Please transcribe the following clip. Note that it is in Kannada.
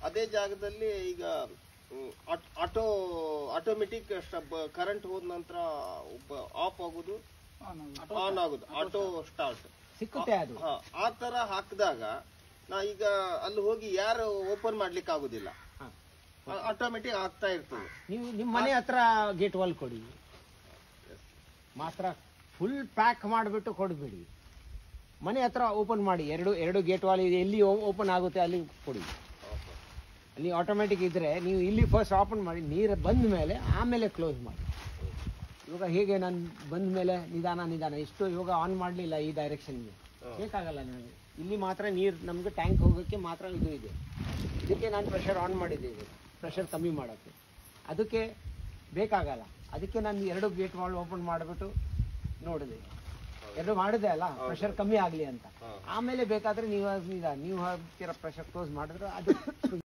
ಅದೇ ಜಾಗದಲ್ಲಿ ಈಗ ಆಟೋಮೆಟಿಕ್ ಕರೆಂಟ್ ಹೋದ ನಂತರ ಆಫ್ ಆಗುದು, ಆನ್ ಆಗುದು, ಆಟೋ ಸ್ಟಾರ್ಟ್ ಸಿಕ್ಕುತ್ತೆ ಅದು. ಆ ತರ ಹಾಕಿದಾಗ ನಾ ಈಗ ಅಲ್ಲಿ ಹೋಗಿ ಯಾರು ಓಪನ್ ಮಾಡ್ಲಿಕ್ಕೆ ಆಗುದಿಲ್ಲ, ಆಟೋಮೆಟಿಕ್ ಆಗ್ತಾ ಇರ್ತದೆ. ನೀವು ನಿಮ್ಮ ಮನೆ ಹತ್ರ ಗೇಟ್ ವಾಲ್ ಕೊಡಿ ಮಾತ್ರ, ಫುಲ್ ಪ್ಯಾಕ್ ಮಾಡಿಬಿಟ್ಟು ಕೊಡ್ಬೇಡಿ. ಮನೆ ಹತ್ರ ಓಪನ್ ಮಾಡಿ, ಎರಡು ಗೇಟ್ ವಾಲ್ ಇದೆ, ಎಲ್ಲಿ ಓಪನ್ ಆಗುತ್ತೆ ಅಲ್ಲಿ ಕೊಡಿ. ನೀವು ಆಟೋಮೆಟಿಕ್ ಇದ್ರೆ ನೀವು ಇಲ್ಲಿ ಫಸ್ಟ್ ಓಪನ್ ಮಾಡಿ, ನೀರು ಬಂದ ಮೇಲೆ ಆಮೇಲೆ ಕ್ಲೋಸ್ ಮಾಡಿ. ಇವಾಗ ಹೇಗೆ ನಾನು ಬಂದ ಮೇಲೆ ನಿಧಾನ ಇಷ್ಟು ಇವಾಗ ಆನ್ ಮಾಡಲಿಲ್ಲ ಈ ಡೈರೆಕ್ಷನ್ಗೆ, ಬೇಕಾಗಲ್ಲ ನನಗೆ. ಇಲ್ಲಿ ಮಾತ್ರ ನೀರು ನಮಗೆ ಟ್ಯಾಂಕ್ ಹೋಗೋಕ್ಕೆ ಮಾತ್ರ ಇದು ಇದೆ. ಇದಕ್ಕೆ ನಾನು ಪ್ರೆಷರ್ ಆನ್ ಮಾಡಿದ್ದೀನಿ, ಪ್ರೆಷರ್ ಕಮ್ಮಿ ಮಾಡೋಕ್ಕೆ. ಅದಕ್ಕೆ ಬೇಕಾಗಲ್ಲ, ಅದಕ್ಕೆ ನಾನು 2 ಗೇಟ್ ವಾಲ್ ಓಪನ್ ಮಾಡಿಬಿಟ್ಟು ನೋಡಿದೆ, 2 ಮಾಡಿದೆ ಅಲ್ಲ ಪ್ರೆಷರ್ ಕಮ್ಮಿ ಆಗಲಿ ಅಂತ. ಆಮೇಲೆ ಬೇಕಾದರೆ ನೀವು ಪ್ರೆಷರ್ ಕ್ಲೋಸ್ ಮಾಡಿದ್ರೆ ಅದು